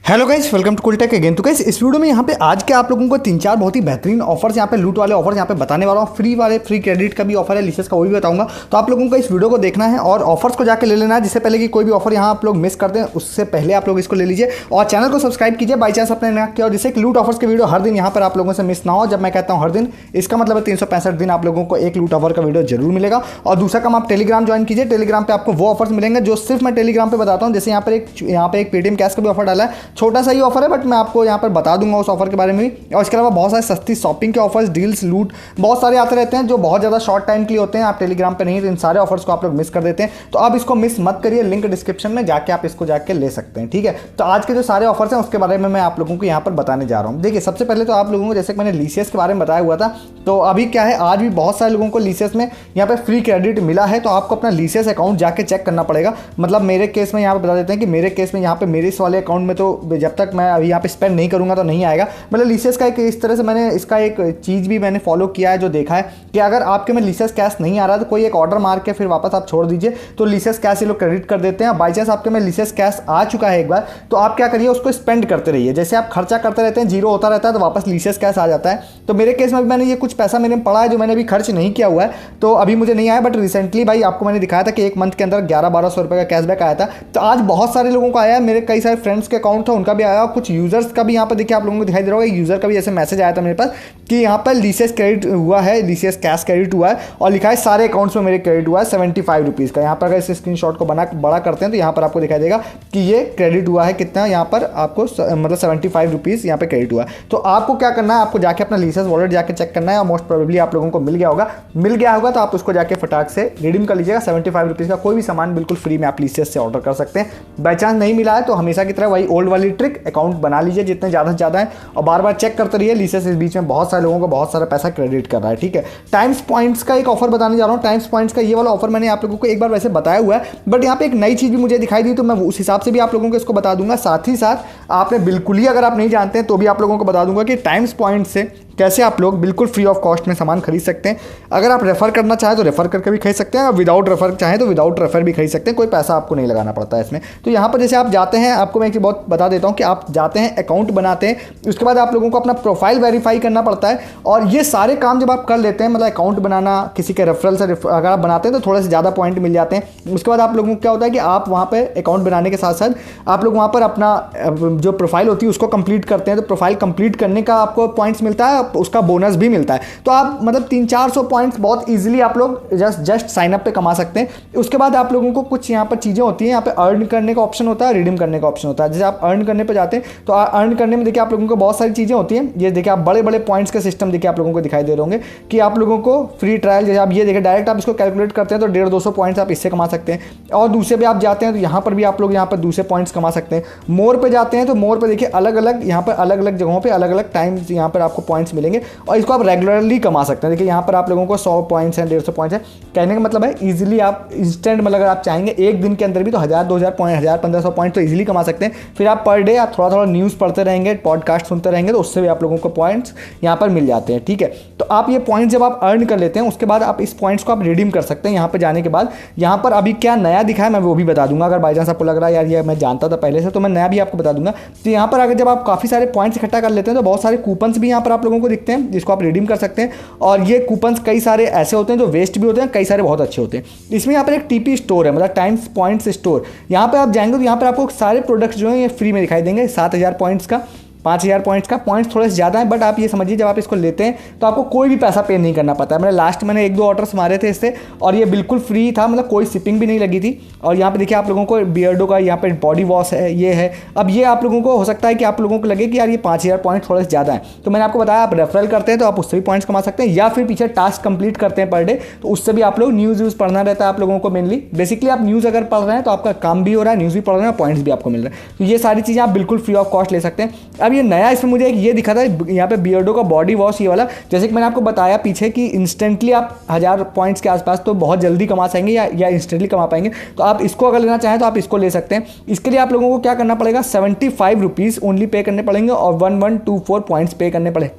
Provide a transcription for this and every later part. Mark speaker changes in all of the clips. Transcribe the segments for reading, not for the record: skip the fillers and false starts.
Speaker 1: Hello guys, welcome to Cooltech again. तो guys इस video में यहाँ पे आज के आप लोगों को 3-4 बहुत ही बेहतरीन ऑफर्स, यहाँ पे लूट वाले ऑफर्स यहाँ पे बताने वाला हूँ। फ्री क्रेडिट का भी ऑफर है, लीसेस का वो भी बताऊंगा। तो आप लोगों को इस वीडियो को देखना है और ऑफर्स को जाकर ले लेना है, जिससे पहले कि कोई भी ऑफर यहाँ आप लोग मिस करते हैं उससे पहले आप लोग इसको ले लीजिए और चैनल को सब्सक्राइब कीजिए बाई चांस अपने ना किया, जिससे लूट ऑफर्स के वीडियो हर दिन यहाँ पर आप लोगों से मिस ना हो। जब मैं कहता हूँ हर दिन, इसका मतलब है 365 दिन आप लोगों को एक लूट ऑफर का वीडियो जरूर मिलेगा। और दूसरा काम, आप टेलीग्राम ज्वाइन कीजिए। टेलीग्राम पे आपको वो ऑफर्स मिलेंगे जो सिर्फ मैं टेलीग्राम पे बताता हूँ। जैसे यहाँ पे एक पेटीएम कैश का भी ऑफर डाला है, छोटा सा ही ऑफर है, बट मैं आपको यहाँ पर बता दूंगा उस ऑफर के बारे में भी। और इसके अलावा बहुत सारे सस्ती शॉपिंग के ऑफर्स, डील्स, लूट बहुत सारे आते रहते हैं जो बहुत ज़्यादा शॉर्ट टाइम के लिए होते हैं। आप टेलीग्राम पे नहीं, तो इन सारे ऑफर्स को आप लोग मिस कर देते हैं। तो आप इसको मिस मत करिए, लिंक डिस्क्रिप्शन में जाके आप इसको जाके ले सकते हैं, ठीक है। तो आज के जो सारे ऑफर्स हैं उसके बारे में मैं आप लोगों को यहाँ पर बताने जा रहा हूँ। देखिए, सबसे पहले तो आप लोगों को, जैसे कि मैंने लीसेस के बारे में बताया हुआ था, तो अभी क्या है, आज भी बहुत सारे लोगों को लीसेस में यहाँ पे फ्री क्रेडिट मिला है। तो आपको अपना लीसेस अकाउंट जाके चेक करना पड़ेगा। मतलब मेरे केस में यहाँ पे बता देते हैं कि मेरे केस में यहाँ पे मेरे इस वाले अकाउंट में तो जब तक मैं अभी यहाँ पे स्पेंड नहीं करूँगा तो नहीं आएगा। मतलब लीसेस का एक इस तरह से मैंने इसका एक चीज़ भी मैंने फॉलो किया है, जो देखा है कि अगर आपके में लीसेस कैश नहीं आ रहा तो कोई एक ऑर्डर मार के फिर वापस आप छोड़ दीजिए, तो लीसेस कैश ये लोग क्रेडिट कर देते हैं। बाई चांस आपके में लीसेस कैश आ चुका है एक बार, तो आप क्या करिए, उसको स्पेंड करते रहिए। जैसे आप खर्चा करते रहते हैं, जीरो होता रहता है, तो वापस लीसेस कैश आ जाता है। तो मेरे केस में भी मैंने ये कुछ पैसा मैंने पड़ा है जो मैंने अभी खर्च नहीं किया हुआ है, तो अभी मुझे नहीं आया। बट रिसेंटली भाई आपको मैंने दिखाया था कि एक मंथ के अंदर 1100-1200 रुपये का कैशबैक आया था। तो आज बहुत सारे लोगों को आया है, मेरे कई सारे फ्रेंड्स के अकाउंट था उनका भी आया, कुछ यूजर्स का भी यहाँ पर देखिए आप लोगों को दिखाई दे रहा होगा। यूजर का भी ऐसे मैसेज आया था मेरे पास कि यहाँ पर लीसेस क्रेडिट हुआ है, लीसेस कैश क्रेडिट हुआ है, और लिखा है सारे अकाउंट्स में मेरे क्रेडिट हुआ है 75 रुपीज़ का। यहाँ पर अगर इस स्क्रीनशॉट को बड़ा करते हैं तो यहाँ पर आपको दिखाई देगा कि ये क्रेडिट हुआ है कितना, यहाँ पर आपको मतलब 75 रुपीज़ यहाँ पे क्रेडिट हुआ है। तो आपको क्या करना है, आपको जाके अपना लीसेस वॉलेट जाके चेक करना है, और मोस्ट प्रोबेबली आप लोगों को मिल गया होगा तो आप उसको जाके फटाक से रिडीम कर लीजिएगा। 75 रुपीज़ का कोई भी सामान बिल्कुल फ्री में आप लीसेस से ऑर्डर कर सकते हैं। बाई चांस नहीं मिला है तो हमेशा की तरह वही ओल्ड वाली ट्रिक, अकाउंट बना लीजिए जितने ज़्यादा से ज़्यादा है, और बार बार चेक करते रहिए। लीसेस इस बीच में बहुत सारे लोगों को बहुत सारा पैसा क्रेडिट कर रहा है, ठीक है। टाइम्स पॉइंट्स का एक ऑफर बताने जा रहा हूँ। टाइम्स पॉइंट्स का ये वाला ऑफर मैंने आप लोगों को एक बार वैसे बताया हुआ है, बट यहाँ पे एक नई चीज़ भी मुझे दिखाई दी, तो मैं उस हिसाब से भी आप लोगों को इसको बता दूंगा। साथ ही साथ आपने बिल्कुल ही, अगर आप नहीं जानते हैं तो भी आप लोगों को बता दूंगा कि टाइम्स पॉइंट से कैसे आप लोग बिल्कुल फ्री ऑफ कॉस्ट में सामान खरीद सकते हैं। अगर आप रेफर करना चाहें तो रेफर करके भी खरीद सकते हैं, और विदाउट रेफर चाहें तो विदाउट रेफर भी खरीद सकते हैं। कोई पैसा आपको नहीं लगाना पड़ता है इसमें। तो यहाँ पर जैसे आप जाते हैं, आपको मैं एक चीज़ बहुत बता देता हूँ कि आप जाते हैं, अकाउंट बनाते हैं, उसके बाद आप लोगों को अपना प्रोफाइल वेरीफाई करना पड़ता है। और ये सारे काम जब आप कर लेते हैं, मतलब अकाउंट बनाना, किसी के रेफरल से अगर आप बनाते हैं तो थोड़े से ज़्यादा पॉइंट मिल जाते हैं। उसके बाद आप लोगों को क्या होता है कि आप वहाँ पर अकाउंट बनाने के साथ साथ आप लोग वहाँ पर अपना जो प्रोफाइल होती है उसको कंप्लीट करते हैं। तो प्रोफाइल कंप्लीट करने का आपको पॉइंट्स मिलता है, उसका बोनस मिलता है। तो आप मतलब 300-400 पॉइंट्स बहुत इजीली आप लोग जस्ट साइन अप पे कमा सकते हैं। उसके बाद आप लोगों को कुछ यहाँ पर चीज़ें होती हैं, यहाँ पे अर्न करने का ऑप्शन होता है, रिडीम करने का ऑप्शन होता है। जैसे आप अर्न करने पे जाते हैं तो अर्न करने में देखिए आप लोगों को बहुत सारी चीज़ें होती हैं। ये देखिए आप बड़े बड़े पॉइंट्स का सिस्टम देखिए आप लोगों को दिखाई दे रहे होंगे कि आप लोगों को फ्री ट्रायल, जैसे आप ये देखिए डायरेक्ट आप इसको कैलकुलेट करते हैं तो 150-200 पॉइंट्स आप इससे कमा सकते हैं। और दूसरे पे आप जाते हैं तो यहाँ पर भी आप लोग यहाँ पर दूसरे पॉइंट्स कमा सकते हैं। मोर पे जाते हैं तो मोर पे देखिए अलग अलग, यहाँ पर अलग अलग जगहों पर अलग अलग टाइम्स यहाँ पर आपको पॉइंट्स मिलेंगे, और इसको आप रेगुलरली कमा सकते हैं। देखिए यहाँ पर आप लोगों को 100 पॉइंट्स हैं, 150 पॉइंट्स हैं। कहने का मतलब है इजीली आप इंस्टेंट, मतलब अगर आप चाहेंगे एक दिन के अंदर भी तो 1000-2000 पॉइंट, 1000-1500 पॉइंट तो इजीली कमा सकते हैं। फिर आप पर डे आप थोड़ा थोड़ा न्यूज़ पढ़ते रहेंगे, पॉडकास्ट सुनते रहेंगे, तो उससे भी आप लोगों को पॉइंट्स यहाँ पर मिल जाते हैं, ठीक है। तो आप ये पॉइंट्स जब आप अर्न कर लेते हैं उसके बाद आप इस पॉइंट्स को आप रिडीम कर सकते हैं। यहाँ पर जाने के बाद यहाँ पर अभी क्या नया दिखा है मैं वो भी बता दूंगा। अगर बाई चांस आपको लग रहा है यार ये मैं जानता था पहले से, तो मैं नया भी आपको बता दूंगा। तो यहाँ पर अगर जब आप काफ़ी सारे पॉइंट्स इकट्ठा कर लेते हैं तो बहुत सारे कूपन्स भी यहाँ पर आप लोगों को दिखते हैं, जिसको आप रिडीम कर सकते हैं। और ये कूपन्स कई सारे ऐसे होते हैं जो वेस्ट भी होते हैं, कई सारे बहुत अच्छे होते हैं। इसमें यहाँ पर एक टीपी स्टोर है, मतलब टाइम्स पॉइंट्स स्टोर। यहाँ पर आप जाएंगे तो यहाँ पर आपको सारे प्रोडक्ट्स जो हैं ये फ्री में दिखाई देंगे। 7000 पॉइंट्स का, 5000 पॉइंट्स का, पॉइंट्स थोड़े से ज़्यादा है, बट आप ये समझिए जब आप इसको लेते हैं तो आपको कोई भी पैसा पे नहीं करना पड़ता है। मैंने लास्ट मैंने 1-2 ऑर्डर्स मारे थे इससे, और ये बिल्कुल फ्री था, मतलब कोई शिपिंग भी नहीं लगी थी। और यहाँ पे देखिए आप लोगों को बियर्डो का यहाँ पे बॉडी वॉश है, ये है। अब ये आप लोगों को हो सकता है कि आप लोगों को लगे कि यार ये 5000 पॉइंट थोड़े से ज़्यादा है, तो मैंने आपको बताया आप रेफरल करते हैं तो आप उससे भी पॉइंट्स कमा सकते हैं, या फिर पीछे टास्क कंप्लीट करते हैं पर डे, तो उससे भी आप लोग न्यूज़ पढ़ना रहता है आप लोगों को। मेनली बेसिकली आप न्यूज़ अगर पढ़ रहे हैं तो आपका काम भी हो रहा है, न्यूज़ भी पढ़ रहे हैं, पॉइंट्स भी आपको मिल रहे हैं। तो ये सारी चीज़ें आप बिल्कुल फ्री ऑफ कॉस्ट ले सकते हैं। अब ये नया इसमें मुझे ये दिखा था यहाँ पे बियर्डो का बॉडी वॉश, ये वाला, जैसे कि मैंने आपको बताया पीछे कि इंस्टेंटली आप 1000 पॉइंट्स के आसपास तो बहुत जल्दी कमा सकेंगे, या इंस्टेंटली कमा पाएंगे। तो आप इसको अगर लेना चाहें तो आप इसको ले सकते हैं। इसके लिए आप लोगों को क्या करना पड़ेगा, 75 रुपीज़ ओनली पे करने पड़ेंगे और 1124 पॉइंट्स पे करने पड़े।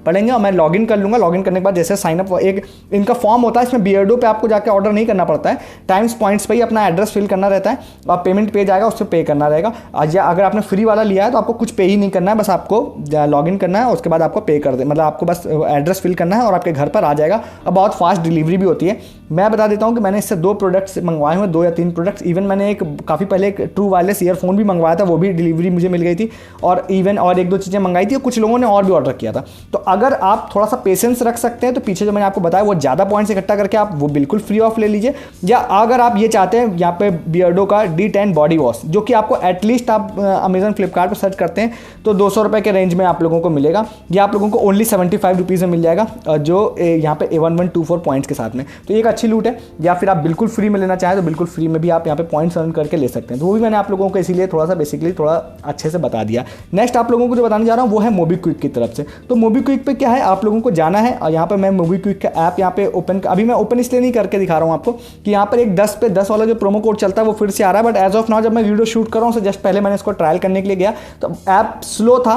Speaker 1: पड़ेंगे और मैं लॉगिन कर लूँगा। लॉगिन करने के बाद जैसे साइनअप एक इनका फॉर्म होता है, इसमें बियर्डो पे आपको जाके ऑर्डर नहीं करना पड़ता है, टाइम्स पॉइंट्स पे ही अपना एड्रेस फिल करना रहता है, आप पेमेंट पेज आएगा उससे पे करना रहेगा। या अगर आपने फ्री वाला लिया है तो आपको कुछ पे ही नहीं करना है, बस आपको लॉगिन करना है, उसके बाद आपको पे कर दे, मतलब आपको बस एड्रेस फिल करना है और आपके घर पर आ जाएगा। अब बहुत फास्ट डिलीवरी भी होती है। मैं बता देता हूँ कि मैंने इससे 2 प्रोडक्ट्स मंगवाए हुए, 2 या 3 प्रोडक्ट्स। इवन मैंने एक काफ़ी पहले एक ट्रू वायरलेस ईयरफोन भी मंगवाया था, वो भी डिलीवरी मुझे मिल गई थी, और इवन और 1-2 चीज़ें मंगाई थी, और कुछ लोगों ने और भी ऑर्डर किया था। तो अगर आप थोड़ा सा पेशेंस रख सकते हैं तो पीछे जो मैंने आपको बताया वो ज़्यादा पॉइंट्स इकट्ठा करके आप वो बिल्कुल फ्री ऑफ ले लीजिए। या अगर आप ये चाहते हैं यहाँ पे बियर्डो का D10 बॉडी वॉश, जो कि आपको एटलीस्ट आप अमेजन फ्लिपकार्ट पर सर्च करते हैं तो 200 रुपये के रेंज में आप लोगों को मिलेगा। ये आप लोगों को ओनली 75 रुपीज़ में मिल जाएगा, जो यहाँ पे 1124 पॉइंट्स के साथ में। तो ये एक अच्छी लूट है। या फिर आप बिल्कुल फ्री में लेना चाहें तो बिल्कुल फ्री में भी आप यहाँ पे पॉइंट्स अर्न करके ले सकते हैं। तो वो भी मैंने आप लोगों को इसीलिए थोड़ा सा बेसिकली थोड़ा अच्छे से बता दिया। नेक्स्ट आप लोगों को जो बताने जा रहा हूँ वो है मोबीक्विक की तरफ से। तो मोबीक्विक पे क्या है, आप लोगों को जाना है और यहाँ पर मैं मोबीक्विक का ऐप यहाँ पे ओपन, अभी मैं ओपन इसलिए नहीं करके दिखा रहा हूँ आपको कि यहाँ पर एक 10 पे 10 वाला जो प्रोमो कोड चलता है वो फिर से आ रहा है। बट एज ऑफ नाउ जब मैं वीडियो शूट कर रहा हूँ जस्ट पहले मैंने इसको ट्रायल करने के लिए गया तो ऐप स्लो था,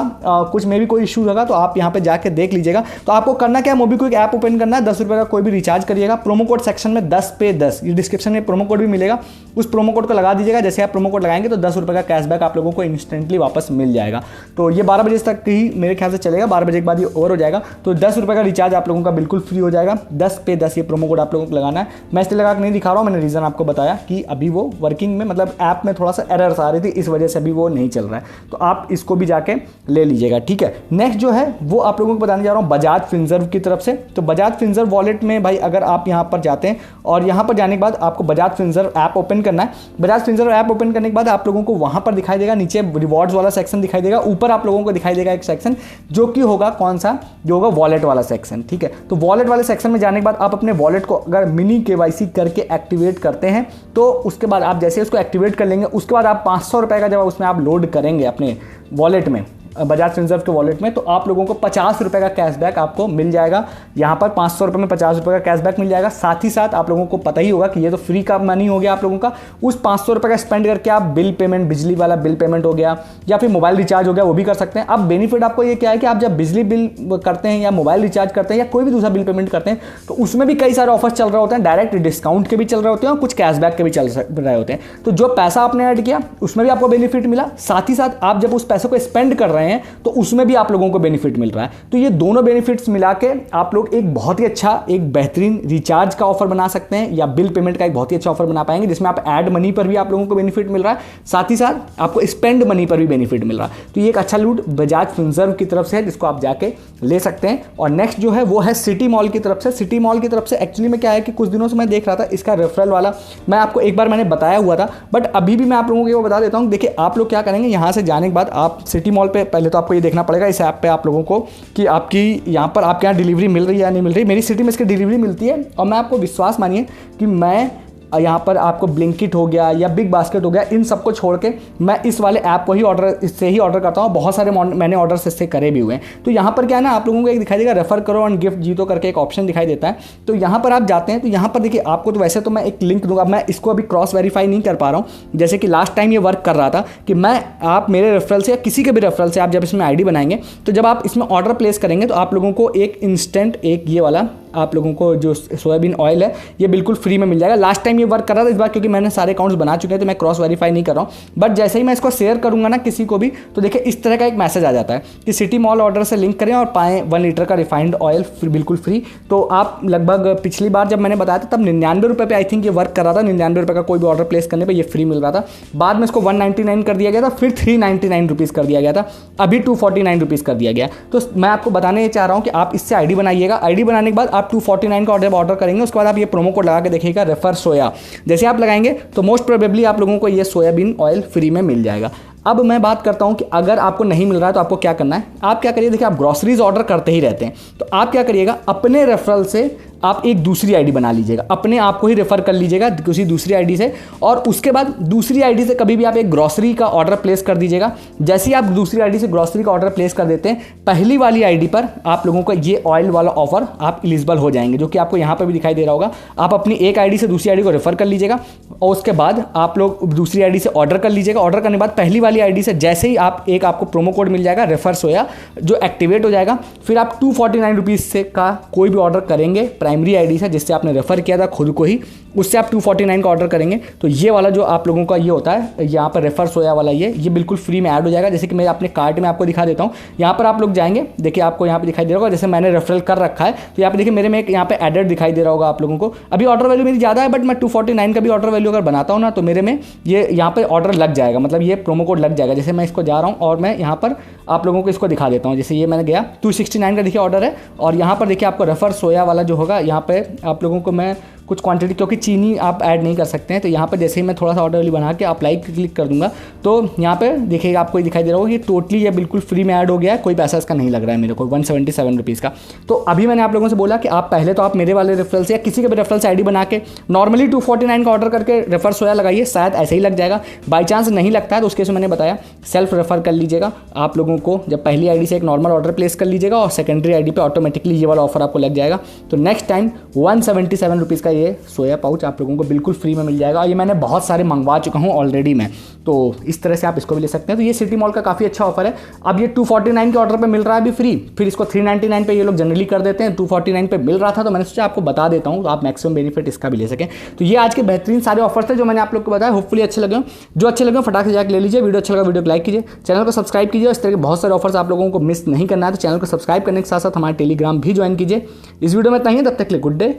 Speaker 1: कुछ मे भी कोई इशू लगा, तो आप यहाँ पे जाके देख लीजिएगा। तो आपको करना क्या है, मोबीक्विक ऐप ओपन करना है, 10 रुपये का कोई भी रिचार्ज करिएगा, प्रोमो कोड सेक्शन में 10 पे 10, ये डिस्क्रिप्शन में प्रोमो कोड भी मिलेगा, उस प्रोमो कोड को लगा दीजिएगा। जैसे आप प्रोमो कोड लगाएंगे तो 10 रुपये का कैशबैक आप लोगों को इंस्टेंटली वापस मिल जाएगा। तो ये 12 बजे तक ही मेरे ख्याल से चलेगा, 12 बजे के बाद ये ओवर हो जाएगा। तो 10 रुपये का रिचार्ज आप लोगों का बिल्कुल फ्री हो जाएगा। 10 पे 10 ये प्रोमो कोड आप लोगों को लगाना है। मैं इसलिए लगा के नहीं दिखा रहा हूँ, मैंने रीज़न आपको बताया कि अभी वो वर्किंग में, मतलब ऐप में थोड़ा सा एरर्स आ रही थी, इस वजह से अभी वो नहीं चल रहा है। तो आप इसको भी जाके ले लीजिएगा, ठीक है। नेक्स्ट जो है वो आप लोगों को बताने जा रहा हूँ बजाज फिनसर्व की तरफ से। तो बजाज फिनसर्व वॉलेट में भाई अगर आप यहाँ पर जाते हैं और यहाँ पर जाने के बाद आपको बजाज फिनसर्व ऐप ओपन करना है। बजाज फिनसर्व ऐप ओपन करने के बाद आप लोगों को वहाँ पर दिखाई देगा, नीचे रिवॉर्ड्स वाला सेक्शन दिखाई देगा, ऊपर आप लोगों को दिखाई देगा एक सेक्शन जो कि होगा कौन सा, जो होगा वॉलेट वाला सेक्शन, ठीक है। तो वॉलेट वाले सेक्शन में जाने के बाद आप अपने वॉलेट को अगर मिनी KYC करके एक्टिवेट करते हैं तो उसके बाद आप जैसे उसको एक्टिवेट कर लेंगे उसके बाद आप 500 रुपये का जब उसमें आप लोड करेंगे अपने वॉलेट में, बजाज फिनसर्व के वॉलेट में, तो आप लोगों को 50 रुपये का कैशबैक आपको मिल जाएगा। यहाँ पर 500 रुपये में 50 रुपये का कैशबैक मिल जाएगा। साथ ही साथ आप लोगों को पता ही होगा कि ये तो फ्री का मनी हो गया आप लोगों का। उस 500 रुपये का स्पेंड करके आप बिल पेमेंट, बिजली वाला बिल पेमेंट हो गया या फिर मोबाइल रिचार्ज हो गया, वो भी कर सकते हैं। अब बेनिफिट आपको ये क्या है कि आप जब बिजली बिल करते हैं या मोबाइल रिचार्ज करते हैं या कोई भी दूसरा बिल पेमेंट करते हैं तो उसमें भी कई सारे ऑफर्स चल रहे होते हैं, डायरेक्ट डिस्काउंट के भी चल रहे होते हैं और कुछ कैशबैक के भी चल रहे होते हैं। तो जो पैसा आपने ऐड किया उसमें भी आपको बेनिफिट मिला, साथ ही साथ आप जब उस पैसे को स्पेंड कर रहे हैं तो उसमें भी आप लोगों को बेनिफिट मिल रहा है। तो ये दोनों बेनिफिट्स मिला के आप लोग एक बहुत ही अच्छा, एक बेहतरीन रिचार्ज का ऑफर बना सकते हैं या बिल पेमेंट का एक बहुत ही अच्छा ऑफर बना पाएंगे, जिसमें आप ऐड मनी पर भी आप लोगों को बेनिफिट मिल रहा है, साथ ही साथ आपको स्पेंड मनी पर भी बेनिफिट मिल रहा है। तो ये एक अच्छा लूट बजाज फिनसर्व की तरफ से है जिसको आप जाके ले सकते हैं। और नेक्स्ट जो है वो है सिटी मॉल की तरफ से। सिटी मॉल की तरफ से एक्चुअली में क्या है कि कुछ दिनों से मैं देख रहा था इसका रेफरल वाला, मैं आपको एक बार मैंने बताया हुआ था, बट अभी भी मैं आप लोगों को बता देता हूँ। देखिए आप लोग क्या करेंगे, यहाँ से जाने के बाद आप सिटी मॉल पे पहले तो आपको ये देखना पड़ेगा इस ऐप पे आप लोगों को कि आपकी यहाँ पर आपके यहाँ डिलीवरी मिल रही है या नहीं मिल रही। मेरी सिटी में इसकी डिलीवरी मिलती है और मैं आपको विश्वास मानिए कि मैं यहाँ पर आपको ब्लिंकिट हो गया या बिग बास्केट हो गया, इन सबको छोड़ के मैं इस वाले ऐप को ही इससे ही ऑर्डर करता हूँ। बहुत सारे मैंने ऑर्डर्स इससे करे भी हुए हैं। तो यहाँ पर क्या है ना, आप लोगों को एक दिखाई देगा रेफर करो एंड गिफ्ट जीतो करके एक ऑप्शन दिखाई देता है। तो यहाँ पर आप जाते हैं तो यहाँ पर देखिए आपको, तो वैसे तो मैं एक लिंक दूंगा, मैं इसको अभी क्रॉस वेरीफाई नहीं कर पा रहा हूँ। जैसे कि लास्ट टाइम ये वर्क कर रहा था कि मैं, आप मेरे रेफरल से या किसी के भी रेफरल से आप जब इसमें ID बनाएंगे तो जब आप इसमें ऑर्डर प्लेस करेंगे तो आप लोगों को एक इंस्टेंट, एक ये वाला आप लोगों को जो सोयाबीन ऑयल है ये बिल्कुल फ्री में मिल जाएगा। लास्ट टाइम ये वर्क कर रहा था, इस बार क्योंकि मैंने सारे अकाउंट्स बना चुके हैं तो मैं क्रॉस वेरीफाई नहीं कर रहा हूँ। बट जैसे ही मैं इसको शेयर करूंगा ना किसी को भी, तो देखिए इस तरह का एक मैसेज आ जाता है कि सिटी मॉल ऑर्डर से लिंक करें और पाएँ 1 लीटर का रिफाइंड ऑयल बिल्कुल फ्री। तो आप लगभग पिछली बार जब मैंने बताया था तब 99 रुपये पे आई थिंक ये वर्क कर रहा था। 99 रुपये का कोई भी ऑर्डर प्लेस करने पर ये फ्री मिल रहा था। बाद में इसको 199 कर दिया गया था, फिर 399 रुपीज़ कर दिया गया था, अभी 249 रुपीज़ कर दिया गया। तो मैं आपको बताने चाह रहा हूँ कि आप इससे ID बनाइएगा। ID बनाने के बाद आप 249 का ऑर्डर करेंगे, उसके बाद आप ये प्रोमो कोड लगा के देखिएगा रेफर सोया। जैसे आप लगाएंगे तो मोस्ट प्रोबेबली आप लोगों को ये सोयाबीन ऑयल फ्री में मिल जाएगा। अब मैं बात करता हूं कि अगर आपको नहीं मिल रहा है तो आपको क्या करना है। आप क्या करिए, देखिए आप ग्रॉसरीज ऑर्डर करते ही रहते हैं, तो आप क्या करिएगा, अपने रेफरल से
Speaker 2: आप एक दूसरी आईडी बना लीजिएगा, अपने आप को ही रेफर कर लीजिएगा किसी दूसरी आईडी से, और उसके बाद दूसरी आईडी से कभी भी आप एक ग्रॉसरी का ऑर्डर प्लेस कर दीजिएगा। जैसे ही आप दूसरी आईडी से ग्रॉसरी का ऑर्डर प्लेस कर देते हैं, पहली वाली आईडी पर आप लोगों का ये ऑयल वाला ऑफर आप एलिजिबल हो जाएंगे, जो कि आपको यहाँ पर भी दिखाई दे रहा होगा। आप अपनी एक आईडी से दूसरी आईडी को रेफर कर लीजिएगा और उसके बाद आप लोग दूसरी आईडी से ऑर्डर कर लीजिएगा। ऑर्डर करने के बाद पहली वाली आईडी से जैसे ही आप आपको प्रोमो कोड मिल जाएगा रेफर सोया, जो एक्टिवेट हो जाएगा, फिर आप 249 रुपीज़ से का कोई भी ऑर्डर करेंगे प्राइमरी आईडी से जिससे आपने रेफर किया था खुद को ही, उससे आप 249 का ऑर्डर करेंगे तो ये वाला जो आप लोगों का ये होता है यहाँ पर रेफर सोया वाला ये बिल्कुल फ्री में ऐड हो जाएगा। जैसे कि मैं अपने कार्ट में आपको दिखा देता हूँ, यहाँ पर आप लोग जाएंगे, देखिए आपको यहाँ पे दिखाई दे रहा होगा, जैसे मैंने रेफरल कर रखा है तो यहाँ पे देखिए मेरे में एक यहाँ पे एडेड दिखाई दे रहा होगा आप लोगों को। अभी ऑर्डर वैल्यू मेरी ज़्यादा है, बट मैं 249 का भी ऑर्डर वैल्यू अगर बनाता हूँ ना तो मेरे में ये यहाँ पर ऑर्डर लग जाएगा, मतलब ये प्रोमो कोड लग जाएगा। जैसे मैं इसको जा रहा हूँ और मैं यहाँ पर आप लोगों को इसको दिखा देता हूँ। जैसे ये मैंने गया 269 का देखिए ऑर्डर है, और यहाँ पर देखिए आपको रेफर सोया वाला जो होगा, यहाँ पे आप लोगों को मैं कुछ क्वांटिटी, क्योंकि चीनी आप ऐड नहीं कर सकते हैं, तो यहाँ पर जैसे ही मैं थोड़ा सा ऑर्डर वाली बना के अप्लाई क्लिक कर दूंगा तो यहाँ पे देखिएगा आपको दिखाई दे रहा होगा कि टोटली ये बिल्कुल फ्री में ऐड हो गया है, कोई पैसा इसका नहीं लग रहा है मेरे को, 177 रुपीज़ का। तो अभी मैंने आप लोगों से बोला कि आप पहले तो आप मेरे वाले रेफरल से या किसी के भी रेफरल से आईडी बना के नॉर्मली 249 का ऑर्डर करके रेफर सोया लगाइए, शायद ऐसे ही लग जाएगा। बाई चांस नहीं लगता है तो उसके से मैंने बताया सेल्फ रेफर कर लीजिएगा। आप लोगों को जब पहली आईडी से एक नॉर्मल ऑर्डर प्लेस कर लीजिएगा और सेकेंडरी आईडी पे ऑटोमेटिकली ये वाला ऑफर आपको लग जाएगा। तो नेक्स्ट टाइम 177 रुपीज़ का ये सोया पाउच आप लोगों को बिल्कुल फ्री में मिल जाएगा, और ये मैंने बहुत सारे मंगवा चुका हूँ ऑलरेडी मैं, तो इस तरह से आप इसको भी ले सकते हैं। तो ये सिटी मॉल का काफ़ी अच्छा ऑफर है। अब ये 249 के ऑर्डर पे मिल रहा है अभी फ्री, फिर इसको 399 पे ये लोग जनरली कर देते हैं, 249 पे मिल रहा था तो मैंने सोचा आपको बता देता हूँ तो आप मैक्सिमम बेनिफिट इसका भी ले सकें। तो ये आज के बेहतरीन सारे ऑफर्स थे जो मैंने आप लोग को बताया, होपफुली अच्छे लगे। जो अच्छे लगे फटाक से जाकर ले लीजिए। वीडियो अच्छा लगा वीडियो को लाइक कीजिए, चैनल को सब्सक्राइब कीजिए। इस तरह के बहुत सारे ऑफर्स आप लोगों को मिस नहीं करना है, तो चैनल को सब्सक्राइब करने के साथ साथ हमारे टेलीग्राम भी ज्वाइन कीजिए। इस वीडियो में इतना ही है, तब तक के लिए गुड डे,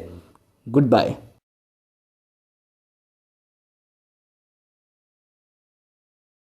Speaker 2: गुड बाय।